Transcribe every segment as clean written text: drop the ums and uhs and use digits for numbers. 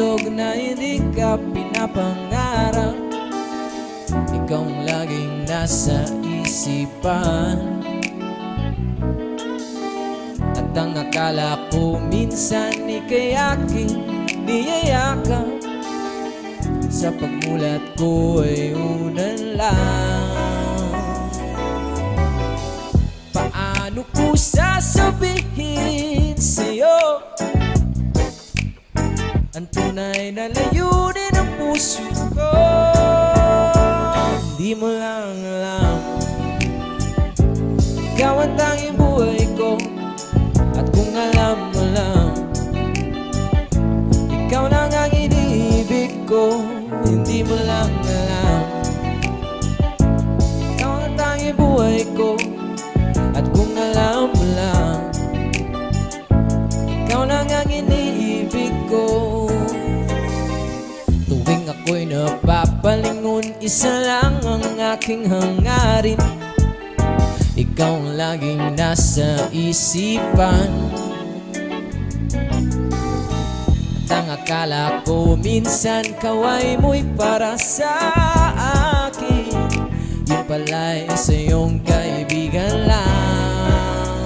natutulog na hindi ka pinapangarap. Ikaw ang laging nasa isipan. At ang akala ko minsan ika'y aking niyayakap. Sa pagmulat ko ay unan lang. Paano ko sasabihin sa'yo ang tunay na layunin ng puso ko? Di mo lang alam, ikaw ang tanging buhay ko. At kung alam mo lang, ikaw lang ang iniibig ko. Hindi mo lang alam, ikaw ang tanging buhay ko. At kung alam mo lang, ikaw lang ang iniibig ko. Tuwing ako'y napapalingon, isa lang ang aking hangarin. Ikaw ang laging nasa isipan. At ang akala ko minsan kaway mo'y para sa akin, yun pala'y sa iyong kaibigan lang.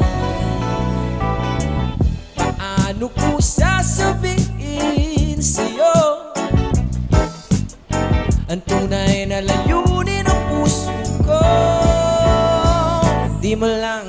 Paano ko sasabihin sa'yo ang tunay na layunin ng puso ko? Di mo lang